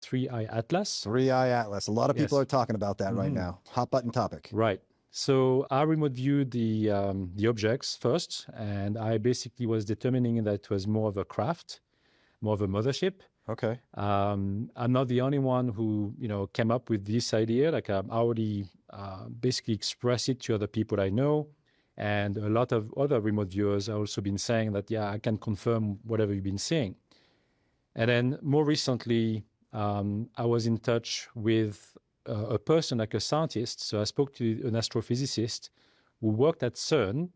3I Atlas. 3I Atlas. A lot of people Yes. are talking about that right now. Hot button topic. Right. So I remote viewed the objects first, and I basically was determining that it was more of a craft, more of a mothership. Okay. I'm not the only one who came up with this idea. Like I already basically expressed it to other people I know, and a lot of other remote viewers have also been saying that I can confirm whatever you've been seeing. And then more recently, I was in touch with a person, like a scientist. So I spoke to an astrophysicist who worked at Cern,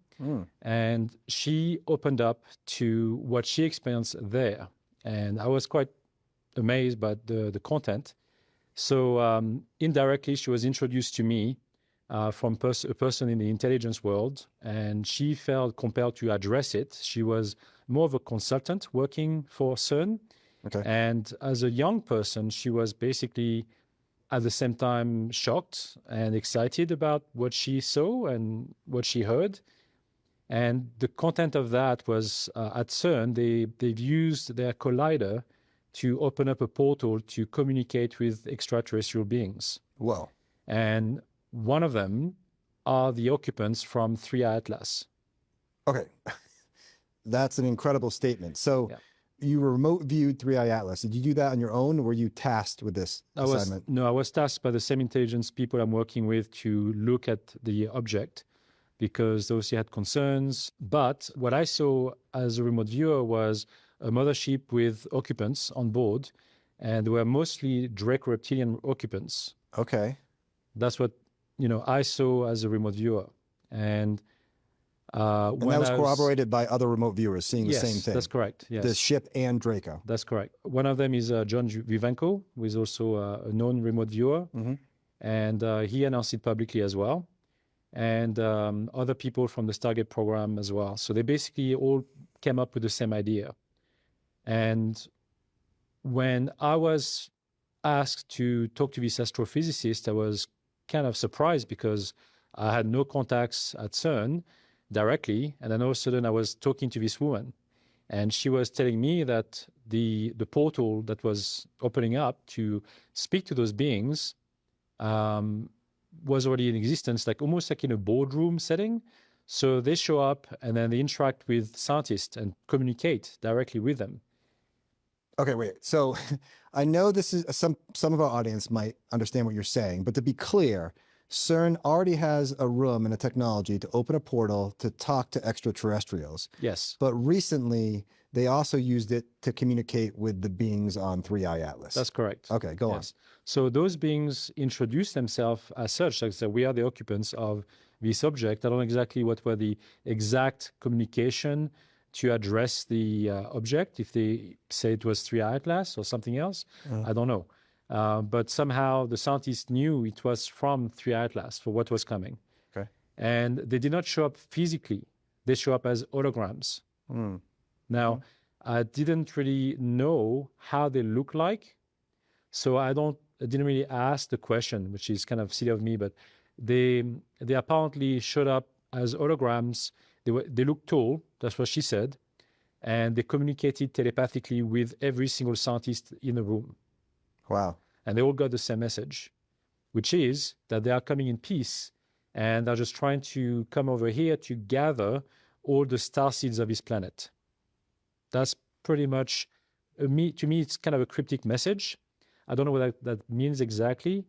and she opened up to what she experienced there. And I was quite amazed by the content. So indirectly, she was introduced to me from a person in the intelligence world, and she felt compelled to address it. She was more of a consultant working for CERN. Okay. And as a young person, she was basically at the same time shocked and excited about what she saw and what she heard. And the content of that was at CERN, they've used their collider to open up a portal to communicate with extraterrestrial beings. Whoa. And one of them are the occupants from 3I Atlas. Okay. That's an incredible statement. So you remote viewed 3I Atlas. Did you do that on your own, or were you tasked with this assignment? I was tasked by the same intelligence people I'm working with to look at the object, because those had concerns. But what I saw as a remote viewer was a mothership with occupants on board, and they were mostly Draco reptilian occupants. Okay. That's what I saw as a remote viewer. And that was corroborated by other remote viewers seeing the same thing. That's correct. Yes. The ship and Draco. That's correct. One of them is John Vivenko, who is also a known remote viewer. And he announced it publicly as well. And other people from the Stargate program as well. So they basically all came up with the same idea. And when I was asked to talk to this astrophysicist, I was kind of surprised because I had no contacts at CERN directly. And then all of a sudden I was talking to this woman, and she was telling me that the portal that was opening up to speak to those beings was already in existence, like almost like in a boardroom setting. So they show up and then they interact with scientists and communicate directly with them. Okay, wait. So I know this is some of our audience might understand what you're saying, but to be clear, CERN already has a room and a technology to open a portal to talk to extraterrestrials. Yes. But recently, they also used it to communicate with the beings on 3I Atlas. That's correct. Okay, go on. So those beings introduce themselves as such, like so we are the occupants of this object. I don't know exactly what were the exact communication to address the object, if they say it was 3I Atlas or something else. I don't know. But somehow the scientists knew it was from 3I Atlas for what was coming. Okay. And they did not show up physically. They show up as holograms. Now, I didn't really know how they look like. So I didn't really ask the question, which is kind of silly of me, but they apparently showed up as holograms. They looked tall, that's what she said, and they communicated telepathically with every single scientist in the room. Wow. And they all got the same message, which is that they are coming in peace, and they're just trying to come over here to gather all the starseeds of this planet. That's pretty much, to me, it's kind of a cryptic message. I don't know what that means exactly,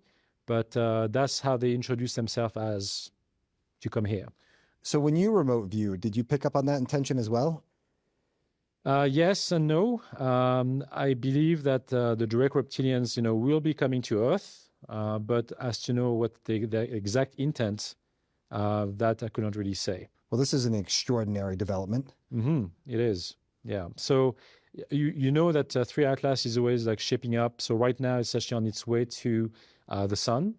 but that's how they introduce themselves as to come here. So when you remote viewed, did you pick up on that intention as well? Yes and no. I believe that the Draco reptilians, will be coming to Earth, but as to know what the exact intent, that I couldn't really say. Well, this is an extraordinary development. It is, yeah. So you know that 3I Atlas is always like shaping up. So right now it's actually on its way to the sun.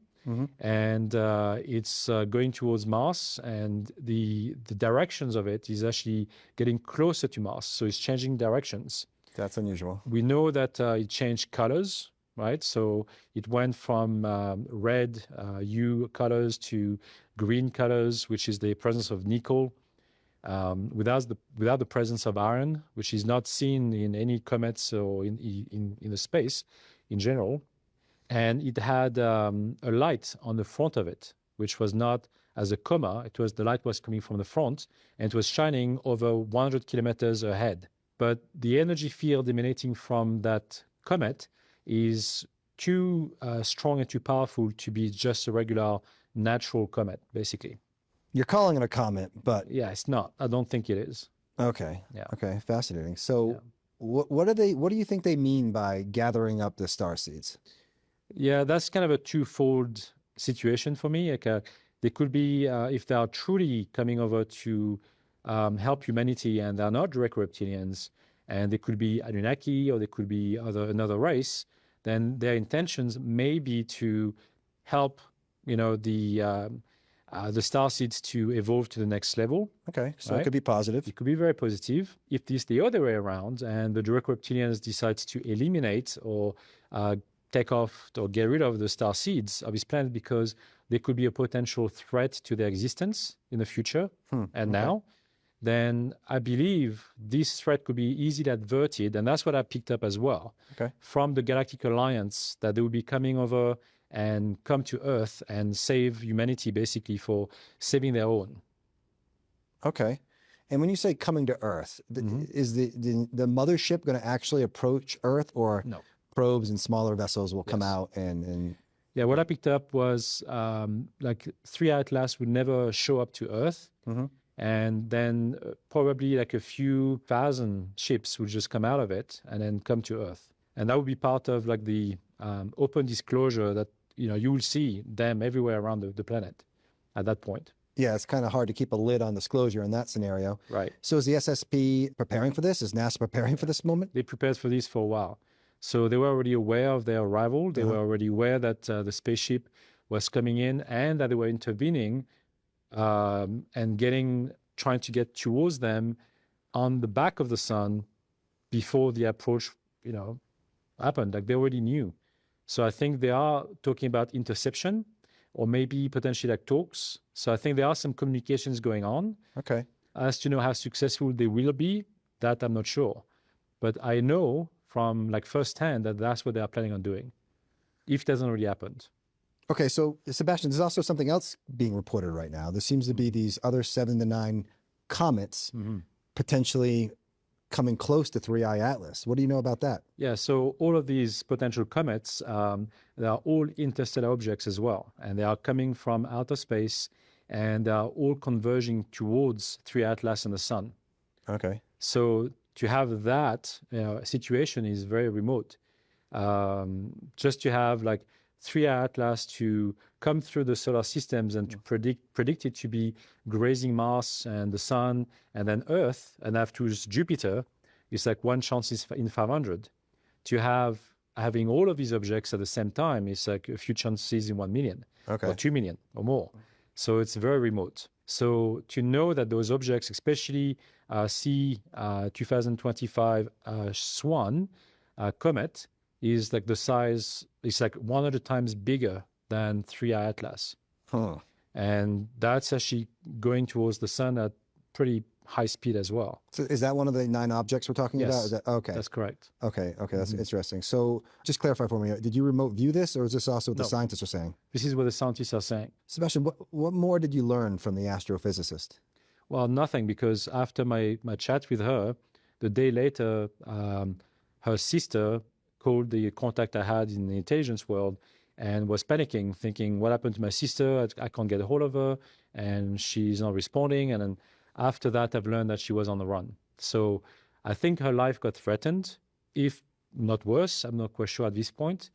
And it's going towards Mars, and the directions of it is actually getting closer to Mars. So it's changing directions. That's unusual. We know that it changed colors, right? So it went from red hue colors to green colors, which is the presence of nickel, without the presence of iron, which is not seen in any comets or in the space. in general. And it had a light on the front of it, which was not as a coma. The light was coming from the front, and it was shining over 100 kilometers ahead. But the energy field emanating from that comet is too strong and too powerful to be just a regular natural comet, basically. You're calling it a comet, but Yeah, it's not. I don't think it is. okay. Yeah. Okay, fascinating. So Yeah. what do you think they mean by gathering up the starseeds? Yeah, that's kind of a twofold situation for me. Like, they could be, if they are truly coming over to help humanity and they're not direct reptilians, and they could be Anunnaki or they could be another race, then their intentions may be to help, the starseeds to evolve to the next level. Okay, so it Right. could be positive. It could be very positive. If this the other way around and the direct reptilians decides to eliminate or take off or get rid of the star seeds of his planet because they could be a potential threat to their existence in the future and now, then I believe this threat could be easily averted. And that's what I picked up as well from the Galactic Alliance, that they will be coming over and come to Earth and save humanity, basically, for saving their own. Okay. And when you say coming to Earth, is the mothership going to actually approach Earth, or No. probes and smaller vessels will come out and Yeah, what I picked up was like 3 Atlas would never show up to Earth. And then probably like a few thousand ships would just come out of it and then come to Earth. And that would be part of like the open disclosure that, you will see them everywhere around the planet at that point. yeah, it's kind of hard to keep a lid on disclosure in that scenario. Right. So is the SSP preparing for this? Is NASA preparing for this moment? They prepared for this for a while. So they were already aware of their arrival. They were already aware that the spaceship was coming in and that they were intervening and trying to get towards them on the back of the sun before the approach, happened. Like they already knew. So I think they are talking about interception or maybe potentially like talks. So I think there are some communications going on. Okay. As to know how successful they will be, that I'm not sure. But I know from like firsthand that that's what they are planning on doing, if it hasn't already happened. Okay, so Sebastian, there's also something else being reported right now. There seems to be these other 7 to 9 comets potentially coming close to 3I Atlas. What do you know about that? Yeah, so all of these potential comets, they are all interstellar objects as well, and they are coming from outer space, and they are all converging towards 3 Atlas and the sun. Okay. So to have that situation is very remote. Just to have like 3 Atlas to come through the solar systems and to predict it to be grazing Mars and the sun and then Earth and afterwards Jupiter, it's like one chance in 500. To having all of these objects at the same time is like a few chances in 1 million or 2 million or more. So it's very remote. So to know that those objects, especially C2025 Swan comet, is like the size, it's like 100 times bigger than 3I Atlas. And that's actually going towards the sun at pretty high speed as well. So is that one of the 9 objects we're talking about? Is that okay? That's correct. Okay, that's interesting. So just clarify for me, did you remote view this, or is this also what the scientists are saying? This is what the scientists are saying. Sebastian, what more did you learn from the astrophysicist? Well, nothing, because after my chat with her, the day later, her sister called the contact I had in the intelligence world and was panicking, thinking, what happened to my sister? I can't get a hold of her, and she's not responding. And then after that, I've learned that she was on the run. So I think her life got threatened, if not worse. I'm not quite sure at this point,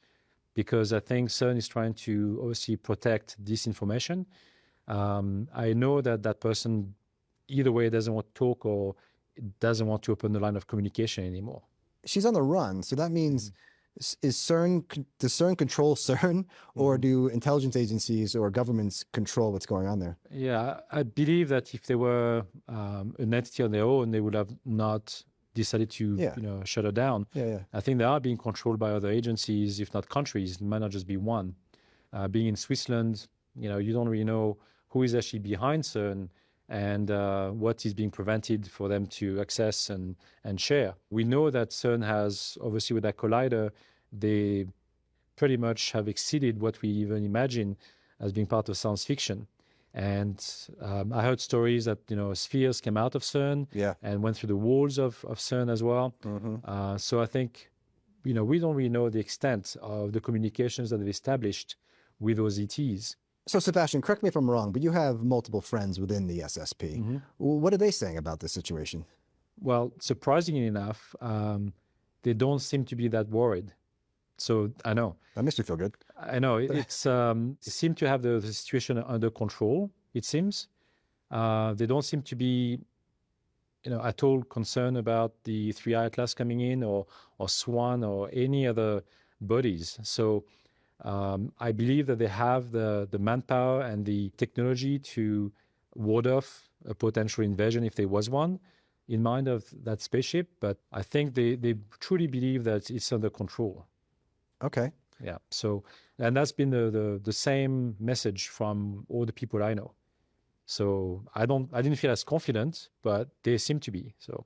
because I think Cern is trying to obviously protect this information. I know that that person either way doesn't want to talk or doesn't want to open the line of communication anymore. She's on the does CERN control CERN, or do intelligence agencies or governments control what's going on there? Yeah, I believe that if they were an entity on their own, they would have not decided to shut her down. I think they are being controlled by other agencies, if not countries. It might not just be one. Being in Switzerland, you don't really know who is actually behind CERN and what is being prevented for them to access and share. We know that CERN has, obviously with that collider, they pretty much have exceeded what we even imagine as being part of science fiction. And I heard stories that, spheres came out of CERN Yeah. and went through the walls of CERN as well. So I think, we don't really know the extent of the communications that they've established with those ETs. So, Sebastian, correct me if I'm wrong, but you have multiple friends within the SSP. What are they saying about this situation? Well, surprisingly enough, they don't seem to be that worried. So I know. That makes me feel good. I know. It's they seem to have the situation under control, it seems. They don't seem to be, at all concerned about the 3I Atlas coming in or SWAN or any other bodies. So I believe that they have the manpower and the technology to ward off a potential invasion if there was one in mind of that spaceship. But I think they truly believe that it's under control. Okay. Yeah. So, and that's been the same message from all the people I know. So I didn't feel as confident, but they seem to be. So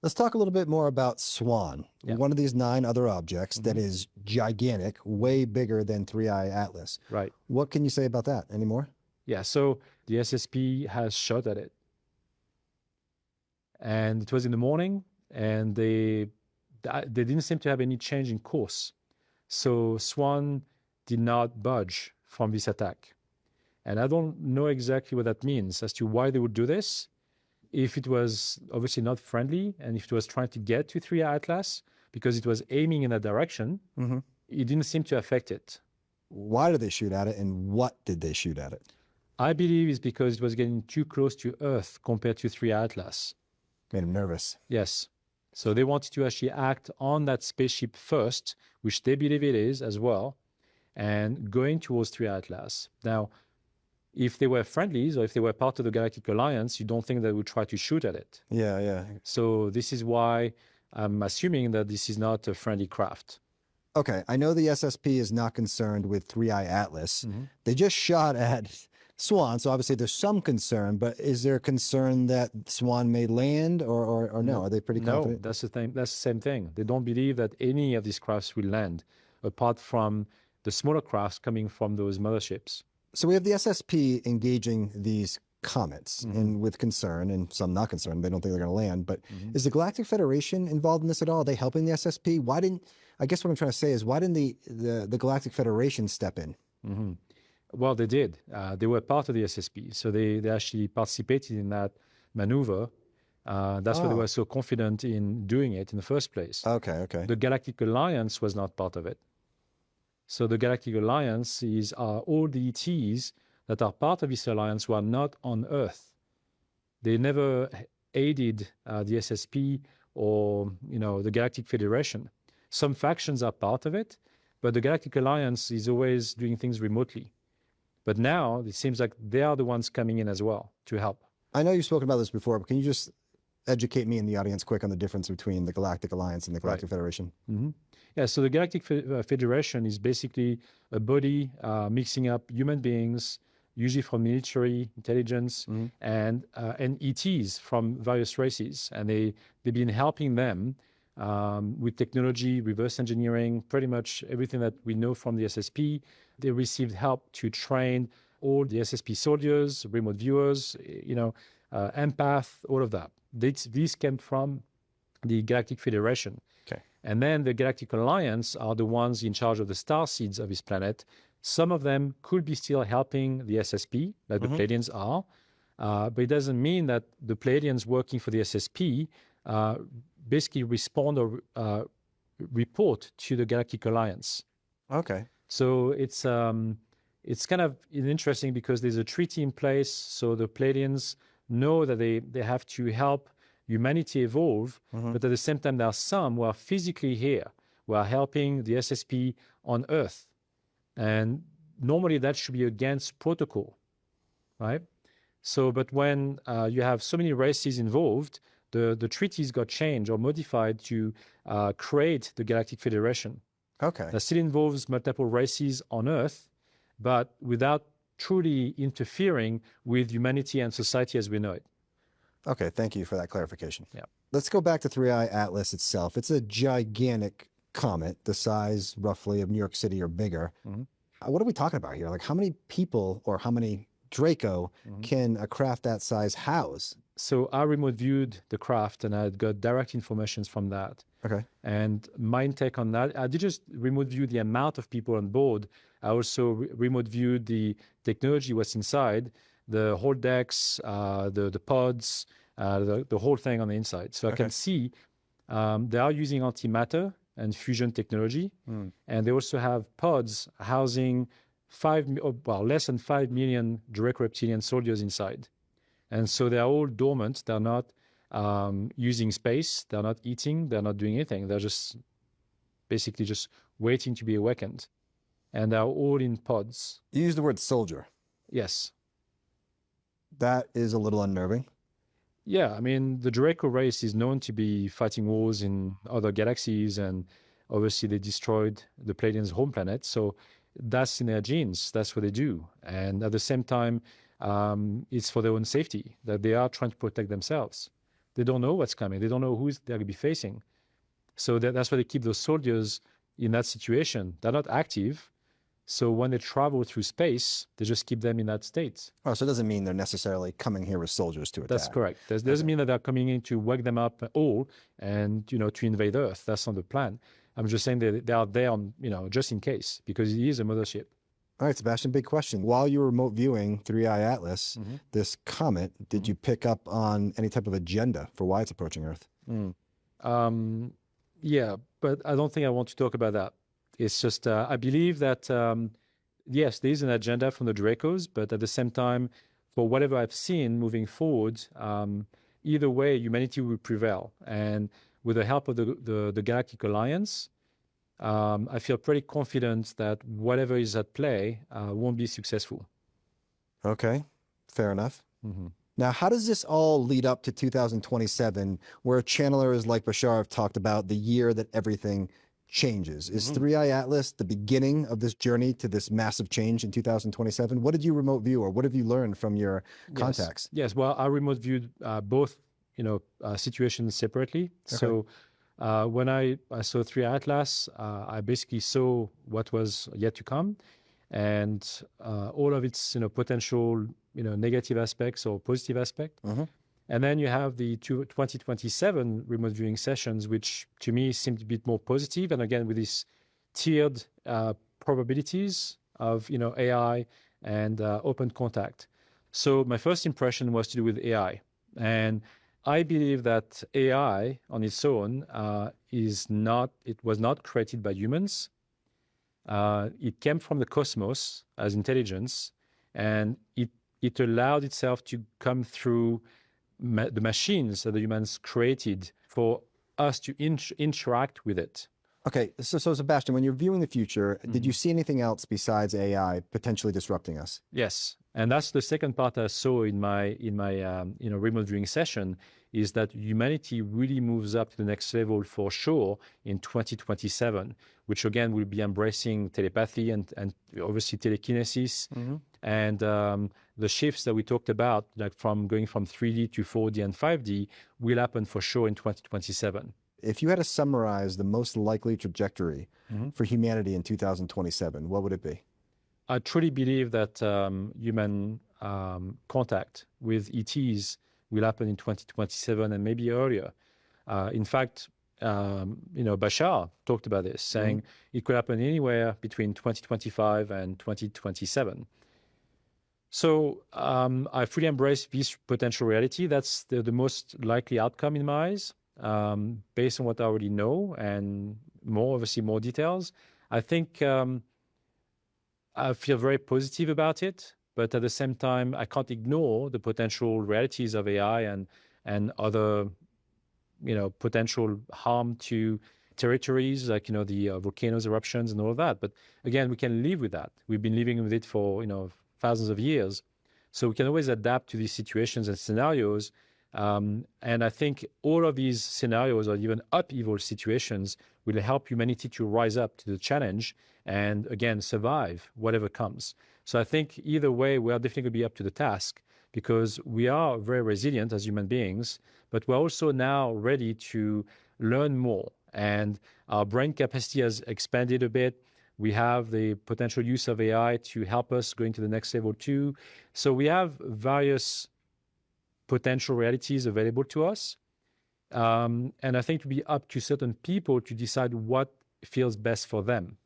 let's talk a little bit more about SWAN, one of these 9 other objects that is gigantic, way bigger than 3I Atlas. Right. What can you say about that? Any more? Yeah. So the SSP has shot at it, and it was in the morning, and they didn't seem to have any change in course. So SWAN did not budge from this attack. And I don't know exactly what that means as to why they would do this. If it was obviously not friendly, and if it was trying to get to 3I Atlas, because it was aiming in that direction, it didn't seem to affect it. Why did they shoot at it, and what did they shoot at it? I believe it's because it was getting too close to Earth compared to 3I Atlas. Made them nervous. Yes. So they wanted to actually act on that spaceship first, which they believe it is as well, and going towards 3I Atlas. Now, if they were friendlies or if they were part of the Galactic Alliance, you don't think they would try to shoot at it. Yeah, yeah. So this is why I'm assuming that this is not a friendly craft. Okay, I know the SSP is not concerned with 3I Atlas. They just shot at SWAN, so obviously there's some concern, but is there concern that SWAN may land or no? Are they pretty confident? No, that's the thing. That's the same thing. They don't believe that any of these crafts will land, apart from the smaller crafts coming from those motherships. So we have the SSP engaging these comets and with concern, and some not concerned. They don't think they're going to land. But is the Galactic Federation involved in this at all? Are they helping the SSP? I guess what I'm trying to say is, why didn't the Galactic Federation step in? Well, they did. They were part of the SSP, so they actually participated in that maneuver. That's why they were so confident in doing it in the first place. Okay. The Galactic Alliance was not part of it. So the Galactic Alliance are all the ETs that are part of this alliance who are not on Earth. They never aided the SSP or the Galactic Federation. Some factions are part of it, but the Galactic Alliance is always doing things remotely. But now it seems like they are the ones coming in as well to help. I know you've spoken about this before, but can you just educate me and the audience quick on the difference between the Galactic Alliance and the Galactic Federation? Yeah, so the Galactic Federation is basically a body mixing up human beings, usually from military intelligence, and ETs from various races. And they've been helping them with technology, reverse engineering, pretty much everything that we know from the SSP. They received help to train all the SSP soldiers, remote viewers, empath, all of that. These came from the Galactic Federation. Okay. And then the Galactic Alliance are the ones in charge of the starseeds of this planet. Some of them could be still helping the SSP, like the Pleiadians are, but it doesn't mean that the Pleiadians working for the SSP basically respond or report to the Galactic Alliance. Okay. So it's kind of interesting because there's a treaty in place, so the Pleiadians know that they have to help humanity evolve, but at the same time there are some who are physically here, who are helping the SSP on Earth. And normally that should be against protocol, right? So, but when you have so many races involved, the treaties got changed or modified to create the Galactic Federation. Okay. That still involves multiple races on Earth, but without truly interfering with humanity and society as we know it. Okay, thank you for that clarification. Yeah. Let's go back to 3I Atlas itself. It's a gigantic comet the size roughly of New York City or bigger, what are we talking about here? Like how many people or how many Draco can a craft that size house? So I remote viewed the craft and I got direct information from that. Okay. And my take on that, I did just remote view the amount of people on board. I also remote viewed the technology was inside, the whole decks, the pods, the whole thing on the inside. So I can see they are using antimatter and fusion technology. And they also have pods housing less than 5 million direct reptilian soldiers inside. And so they're all dormant. They're not using space. They're not eating. They're not doing anything. They're just basically just waiting to be awakened. And they're all in pods. You use the word soldier. Yes. That is a little unnerving. Yeah, I mean, the Draco race is known to be fighting wars in other galaxies, and obviously they destroyed the Pleiadians' home planet. So that's in their genes. That's what they do. And at the same time, it's for their own safety that they are trying to protect themselves. They don't know what's coming. They don't know who they're going to be facing. So that's why they keep those soldiers in that situation. They're not active. So when they travel through space, they just keep them in that state. Oh, so it doesn't mean they're necessarily coming here with soldiers to attack. That's correct. It doesn't mean that they're coming in to wake them up all and, to invade Earth. That's not the plan. I'm just saying that they are there on, just in case, because it is a mothership. All right, Sebastian, big question. While you were remote viewing 3I Atlas, this comet, did you pick up on any type of agenda for why it's approaching Earth? Yeah, but I don't think I want to talk about that. It's just, I believe that, yes, there is an agenda from the Dracos, but at the same time, for whatever I've seen moving forward, either way, humanity will prevail. And with the help of the Galactic Alliance, I feel pretty confident that whatever is at play won't be successful. Okay, fair enough. Now, how does this all lead up to 2027, where channelers like Bashar have talked about the year that everything changes? Is 3I Atlas the beginning of this journey to this massive change in 2027? What did you remote view, or what have you learned from your contacts? Yes, well, I remote viewed both, situations separately. Okay. So when I saw 3I Atlas, I basically saw what was yet to come, and all of its potential negative aspects or positive aspect. And then you have the 2027 remote viewing sessions, which to me seemed a bit more positive. And again, with these tiered probabilities of AI and open contact. So my first impression was to do with AI. And I believe that AI on its own it was not created by humans. It came from the cosmos as intelligence, and it allowed itself to come through the machines that the humans created for us to interact with it. Okay, so Sebastian, when you're viewing the future, did you see anything else besides AI potentially disrupting us? Yes, and that's the second part I saw in my remote viewing session, is that humanity really moves up to the next level for sure in 2027, which again will be embracing telepathy and obviously telekinesis. And the shifts that we talked about, like from going from 3D to 4D and 5D, will happen for sure in 2027. If you had to summarize the most likely trajectory for humanity in 2027, what would it be? I truly believe that human contact with ETs will happen in 2027 and maybe earlier. In fact, Bashar talked about this, saying it could happen anywhere between 2025 and 2027. So I fully embrace this potential reality. That's the most likely outcome in my eyes, based on what I already know and obviously more details. I think I feel very positive about it, but at the same time, I can't ignore the potential realities of AI and other, potential harm to territories like, the volcanoes, eruptions, and all of that. But again, we can live with that. We've been living with it for, thousands of years. So we can always adapt to these situations and scenarios. And I think all of these scenarios or even upheaval situations will help humanity to rise up to the challenge and, again, survive whatever comes. So I think either way, we are definitely going to be up to the task because we are very resilient as human beings, but we're also now ready to learn more and our brain capacity has expanded a bit. We have the potential use of AI to help us going to the next level too. So we have various potential realities available to us. And I think it will be up to certain people to decide what feels best for them.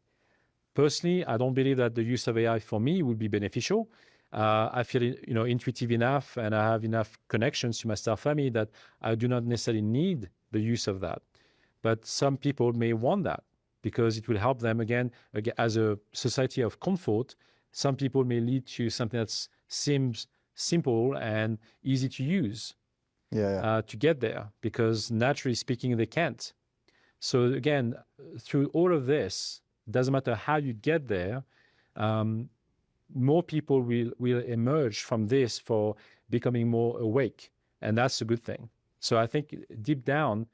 Personally, I don't believe that the use of AI for me would be beneficial. I feel, intuitive enough, and I have enough connections to my star family that I do not necessarily need the use of that. But some people may want that because it will help them again as a society of comfort. Some people may lead to something that seems simple and easy to use to get there, because naturally speaking, they can't. So again, through all of this, doesn't matter how you get there, more people will emerge from this for becoming more awake. And that's a good thing. So I think deep down,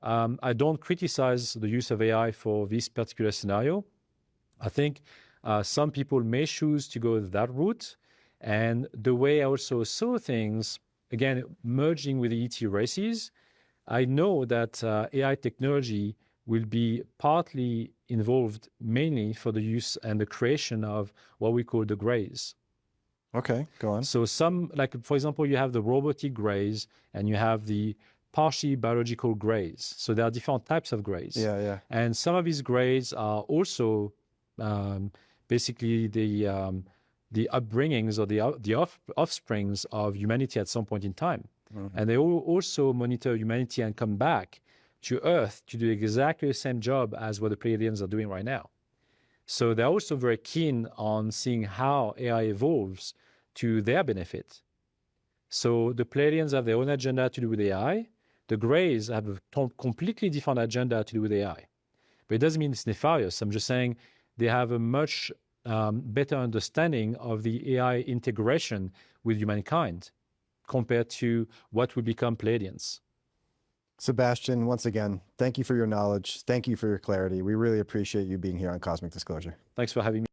I don't criticize the use of AI for this particular scenario. I think some people may choose to go that route. And the way I also saw things, again, merging with the ET races, I know that AI technology will be partly involved mainly for the use and the creation of what we call the grays. Okay, go on. So some, like for example, you have the robotic grays and you have the partially biological grays. So there are different types of grays. Yeah. And some of these grays are also basically the upbringings or the offsprings of humanity at some point in time. Mm-hmm. And they also monitor humanity and come back to Earth to do exactly the same job as what the Pleiadians are doing right now. So they're also very keen on seeing how AI evolves to their benefit. So the Pleiadians have their own agenda to do with AI. The Greys have a completely different agenda to do with AI. But it doesn't mean it's nefarious. I'm just saying they have a much better understanding of the AI integration with humankind compared to what will become Pleiadians. Sebastian, once again, thank you for your knowledge. Thank you for your clarity. We really appreciate you being here on Cosmic Disclosure. Thanks for having me.